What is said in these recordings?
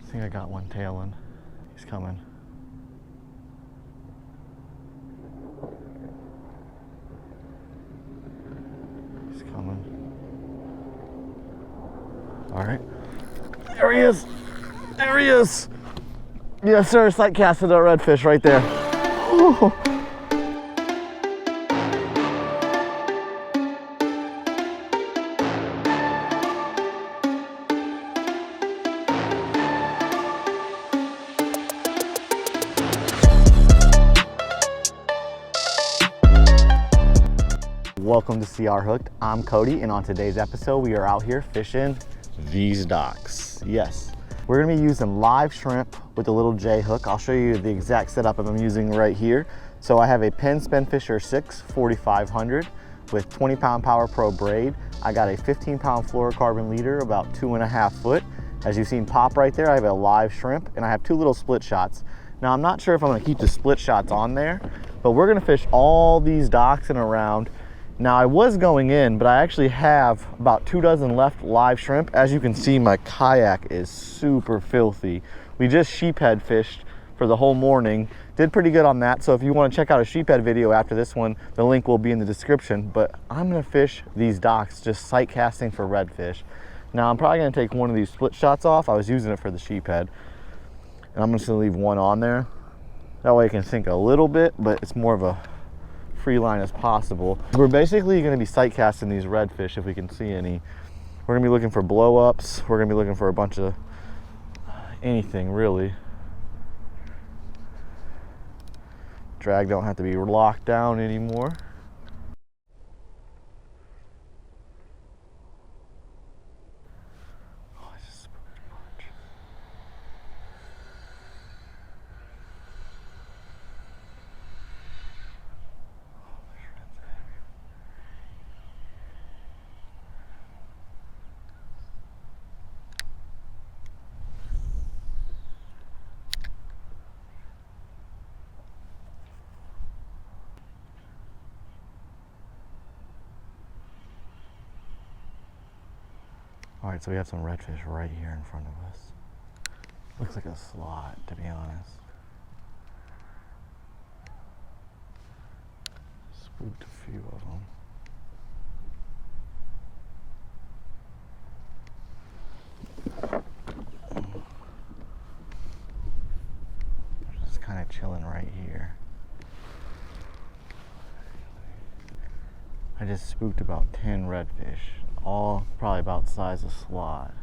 I think I got one tailing. He's coming. He's coming. All right. There he is. There he is. Yes, sir. Sight casted a redfish right there. Whew. Welcome to CR Hooked. I'm Cody, and on today's episode, we are out here fishing these docks. Yes, we're gonna be using live shrimp with a little J hook. I'll show you the exact setup I'm using right here. So I have a Penn Spinfisher 6 4500 with 20-pound Power Pro braid. I got a 15-pound fluorocarbon leader, about 2.5 foot. As you've seen pop right there, I have a live shrimp, and I have two little split shots. Now, I'm not sure if I'm gonna keep the split shots on there, but we're gonna fish all these docks and around. Now, I was going in, but I actually have about 2 dozen left live shrimp. As you can see, my kayak is super filthy. We just sheephead fished for the whole morning. Did pretty good on that. So if you want to check out a sheephead video after this one, the link will be in the description. But I'm gonna fish these docks, just sight casting for redfish. Now, I'm probably gonna take one of these split shots off. I was using it for the sheephead. And I'm just gonna leave one on there. That way it can sink a little bit, but it's more of a free line as possible. We're basically going to be sight casting these redfish if we can see any. We're going to be looking for blow ups. We're going to be looking for a bunch of anything really. Drag don't have to be locked down anymore. All right, so we have some redfish right here in front of us. Looks like a slot, to be honest. Spooked a few of them. They're just kind of chilling right here. I just spooked about 10 redfish. All probably about the size of slot.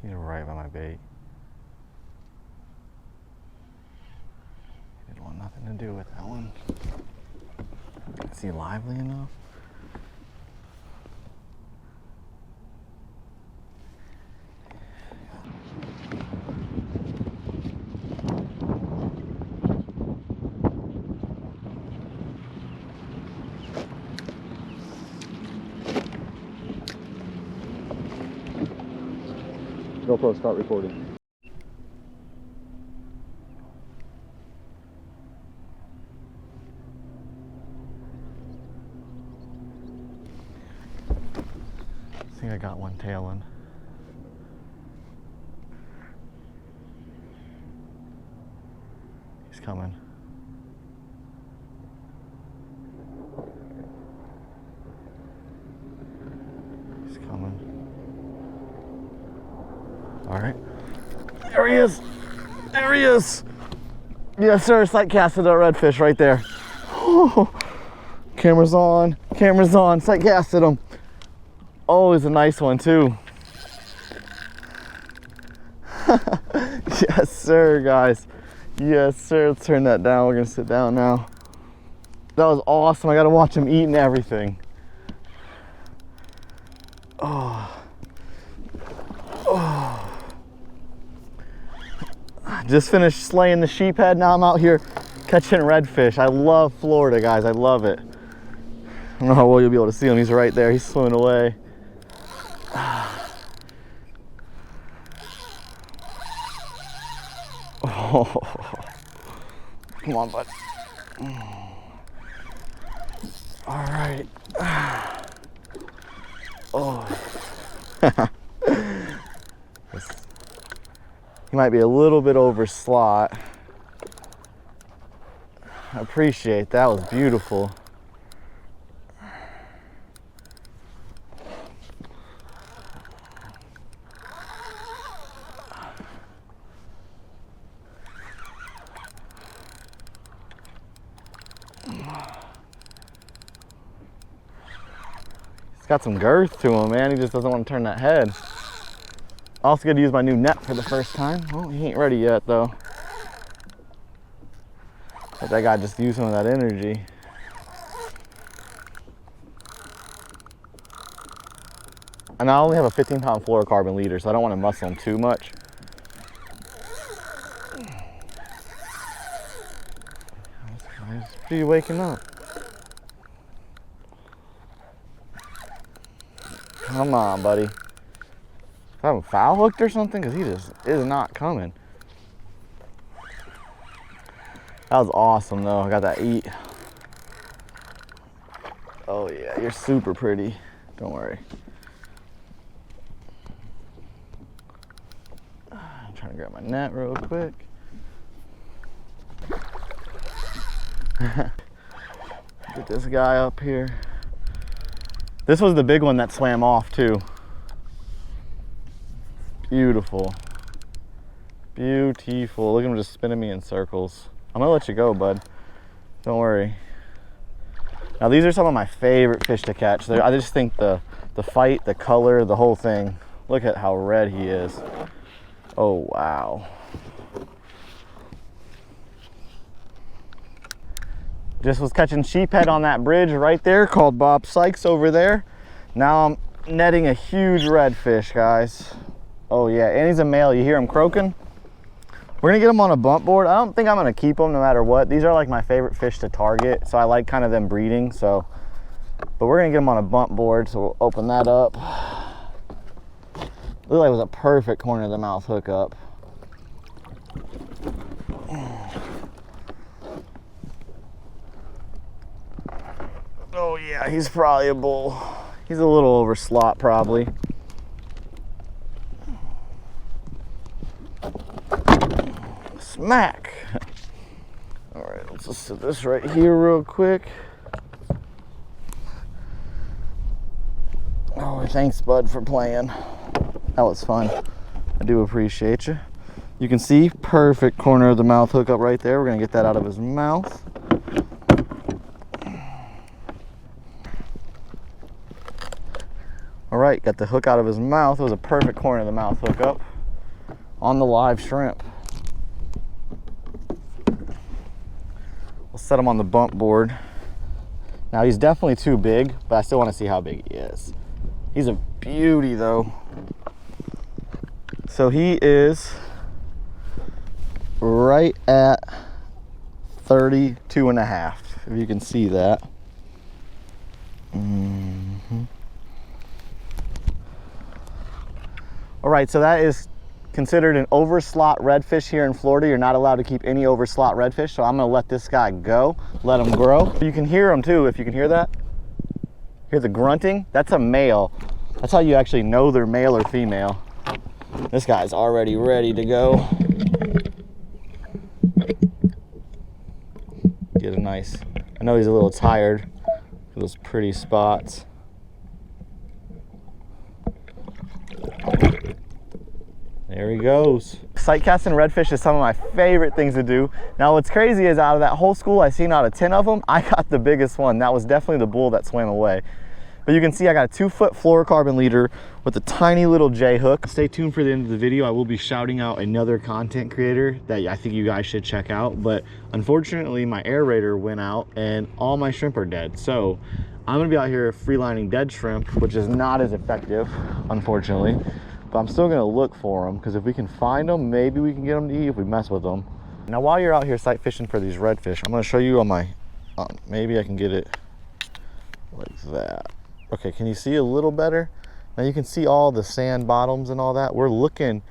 He's right by my bait. Didn't want nothing to do with that one. Is he lively enough? GoPro, start recording. I think I got one tailing. He's coming. He's coming. All right, there he is. There he is. Yes, sir. Sight casted a redfish right there. Whew. Camera's on. Camera's on. Sight casted him. Oh, he's a nice one too. Yes, sir, guys. Yes, sir. Let's turn that down. We're gonna sit down now. That was awesome. I gotta watch him eat and everything. Oh. Oh. Just finished slaying the sheephead. Now I'm out here catching redfish. I love Florida, guys. I love it. I don't know how well you'll be able to see him. He's right there. He's swimming away. Oh. Come on, bud. All right. Oh. He might be a little bit over slot. I appreciate that. Was beautiful. He's got some girth to him, man. He just doesn't want to turn that head. Also got to use my new net for the first time. Oh, he ain't ready yet, though. But that guy just used some of that energy. And I only have a 15-pound fluorocarbon leader, so I don't want to muscle him too much. This guy's pretty waking up. Come on, buddy. Is I have him foul hooked or something? Because he just is not coming. That was awesome, though. I got that eat. Oh, yeah, you're super pretty. Don't worry. I'm trying to grab my net real quick. Get this guy up here. This was the big one that swam off, too. Beautiful. Beautiful. Look at him just spinning me in circles. I'm gonna let you go, bud. Don't worry. Now these are some of my favorite fish to catch. I just think the fight, the color, the whole thing. Look at how red he is. Oh, wow. Just was catching sheephead on that bridge right there called Bob Sykes over there. Now I'm netting a huge redfish, guys. Oh yeah, and he's a male. You hear him croaking? We're gonna get him on a bump board. I don't think I'm gonna keep him no matter what. These are like my favorite fish to target, so I like kind of them breeding. So, but we're gonna get him on a bump board, so we'll open that up. Looked like it was a perfect corner of the mouth hookup. Oh yeah, he's probably a bull. He's a little over slot probably. Smack. All right, let's just set this right here real quick. Oh, thanks, bud, for playing. That was fun. I do appreciate you. You can see perfect corner of the mouth hookup right there. We're gonna get that out of his mouth. All right, got the hook out of his mouth. It was a perfect corner of the mouth hookup on the live shrimp. We'll set him on the bump board. Now he's definitely too big, but I still want to see how big he is. He's a beauty though. So he is right at 32 and a half, if you can see that. All right, so that is considered an overslot redfish here in Florida. You're not allowed to keep any overslot redfish, so I'm gonna let this guy go, let him grow. You can hear him too, if you can hear that. Hear the grunting? That's a male. That's how you actually know they're male or female. This guy's already ready to go. Get a nice, I know he's a little tired for those pretty spots. There he goes. Sight casting redfish is some of my favorite things to do. Now what's crazy is out of that whole school, I seen out of 10 of them, I got the biggest one. That was definitely the bull that swam away. But you can see I got a 2-foot fluorocarbon leader with a tiny little J hook. Stay tuned for the end of the video. I will be shouting out another content creator that I think you guys should check out. But unfortunately, my aerator went out and all my shrimp are dead. So I'm gonna be out here free-lining dead shrimp, which is not as effective, unfortunately. But I'm still gonna look for them, because if we can find them, maybe we can get them to eat if we mess with them. Now, while you're out here sight fishing for these redfish, I'm gonna show you on my, maybe I can get it like that. Okay, can you see a little better? Now you can see all the sand bottoms and all that. We're looking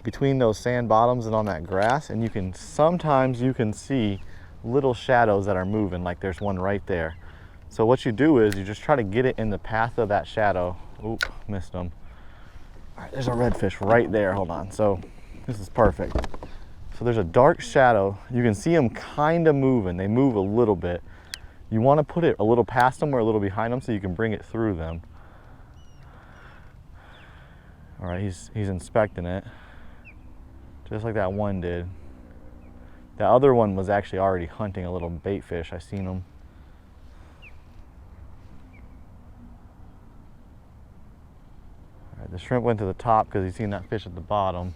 between those sand bottoms and on that grass, and sometimes you can see little shadows that are moving, like there's one right there. So what you do is you just try to get it in the path of that shadow. Oop, missed them. All right, there's a redfish right there, hold on. So this is perfect. So there's a dark shadow. You can see them kind of moving. They move a little bit. You want to put it a little past them or a little behind them so you can bring it through them. All right, he's inspecting it, just like that one did. The other one was actually already hunting a little bait fish. I seen him. All right, the shrimp went to the top because he's seen that fish at the bottom.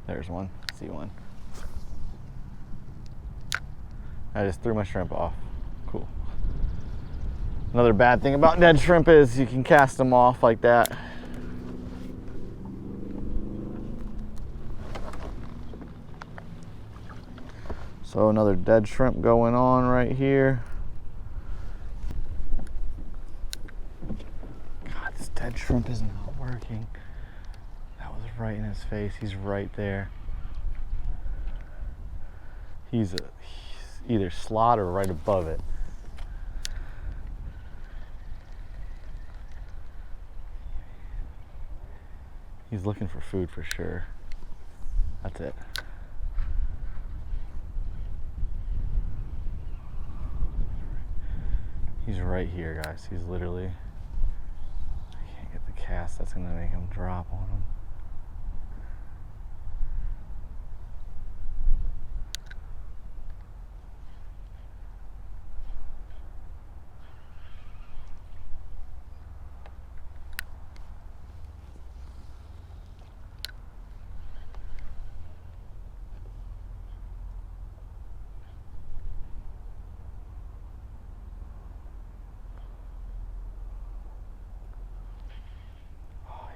There's one, see one. I just threw my shrimp off. Cool. Another bad thing about dead shrimp is you can cast them off like that. So another dead shrimp going on right here. God, this dead shrimp is not working. That was right in his face. He's right there. He's either slot or right above it. He's looking for food for sure. That's it. He's right here, guys. He's literally, I can't get the cast. That's gonna make him drop on him.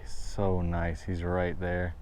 So nice, he's right there.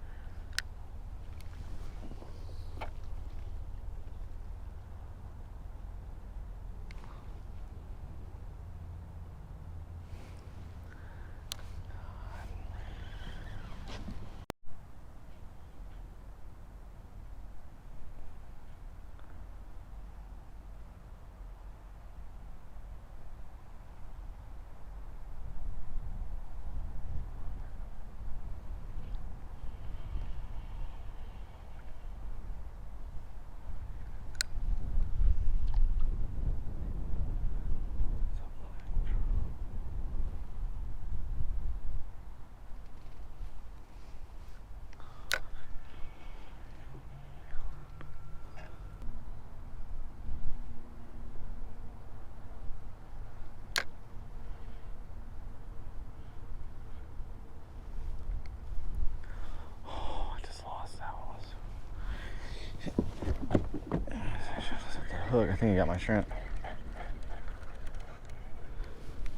Look, I think he got my shrimp.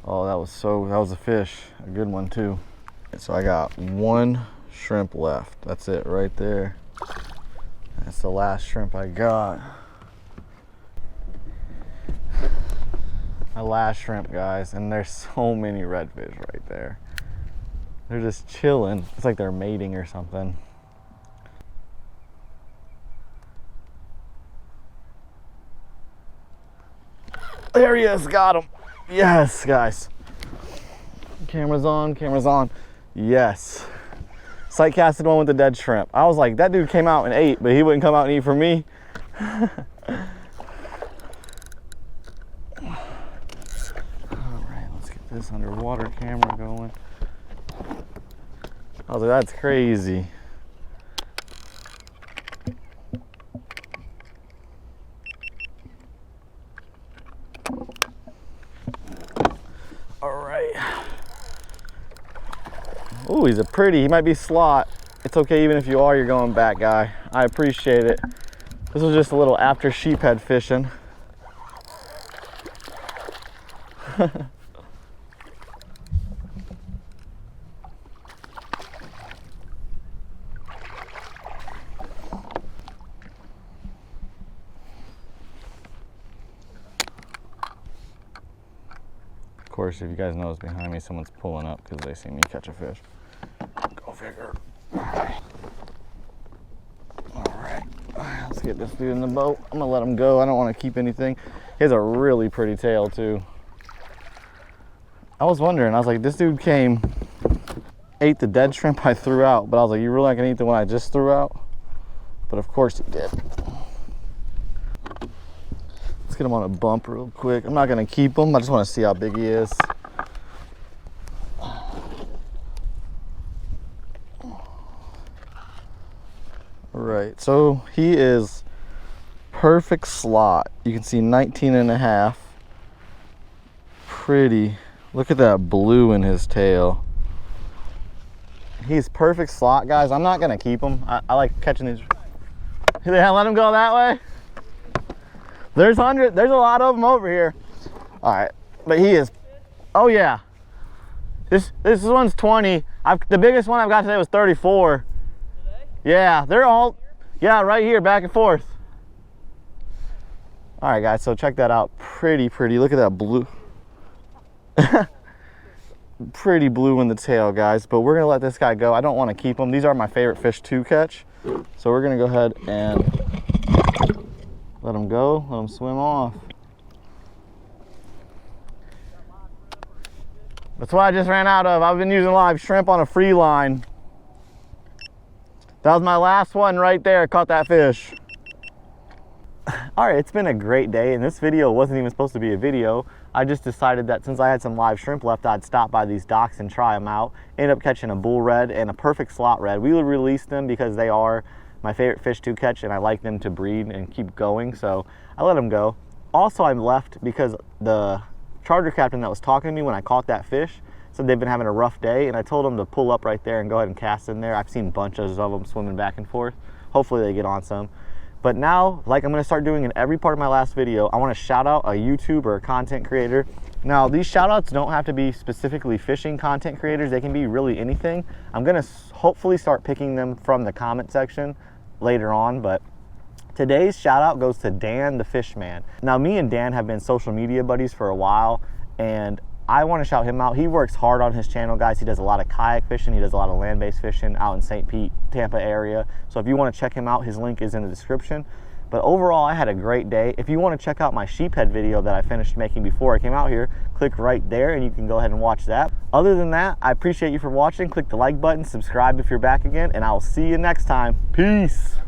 Oh, that was a fish, a good one too. So I got one shrimp left. That's it right there. That's the last shrimp I got. My last shrimp, guys, and there's so many redfish right there. They're just chilling. It's like they're mating or something. There he is, got him. Yes, guys. Camera's on, camera's on. Yes. Sight casted one with the dead shrimp. I was like, that dude came out and ate, but he wouldn't come out and eat for me. All right, let's get this underwater camera going. I was like, that's crazy. Ooh, he's he might be slot. It's okay even if you are, you're going back, guy. I appreciate it. This was just a little after sheephead fishing. Of course, if you guys notice behind me, someone's pulling up because they see me catch a fish. Go figure. All right, let's get this dude in the boat. I'm gonna let him go. I don't want to keep anything. He has a really pretty tail too. I was wondering, I was like, this dude came, ate the dead shrimp I threw out, but I was like, you're really not gonna eat the one I just threw out? But of course he did. Let's get him on a bump real quick. I'm not gonna keep him, I just wanna see how big he is. Right, so he is perfect slot. You can see 19 and a half. Pretty. Look at that blue in his tail. He's perfect slot, guys. I'm not gonna keep him. I like catching these. Yeah, let him go that way. There's a lot of them over here. All right, but he is, oh yeah. This one's 20. The biggest one I've got today was 34. Yeah, they're all, yeah, right here, back and forth. All right, guys, so check that out. Pretty. Look at that blue. Pretty blue in the tail, guys, but we're gonna let this guy go. I don't want to keep him. These are my favorite fish to catch, so we're gonna go ahead and let him go, let him swim off. That's what I just ran out of. I've been using live shrimp on a free line. That was my last one right there. Caught that fish. All right, it's been a great day, and this video wasn't even supposed to be a video. I just decided that since I had some live shrimp left, I'd stop by these docks and try them out. Ended up catching a bull red and a perfect slot red. We will release them because they are my favorite fish to catch, and I like them to breed and keep going, so I let them go. Also, I'm left because the charter captain that was talking to me when I caught that fish said they've been having a rough day, and I told them to pull up right there and go ahead and cast in there. I've seen bunches of them swimming back and forth. Hopefully they get on some. But now, like I'm gonna start doing in every part of my last video, I wanna shout out a YouTuber or a content creator. Now, these shout outs don't have to be specifically fishing content creators. They can be really anything. I'm gonna hopefully start picking them from the comment section later on, but today's shout out goes to Dan the Fishman. Now, me and Dan have been social media buddies for a while, and I want to shout him out. He works hard on his channel, guys. He does a lot of kayak fishing. He does a lot of land-based fishing out in St. Pete, Tampa area. So if you want to check him out, his link is in the description. But overall, I had a great day. If you want to check out my sheephead video that I finished making before I came out here, click right there and you can go ahead and watch that. Other than that, I appreciate you for watching. Click the like button, subscribe if you're back again, and I will see you next time. Peace.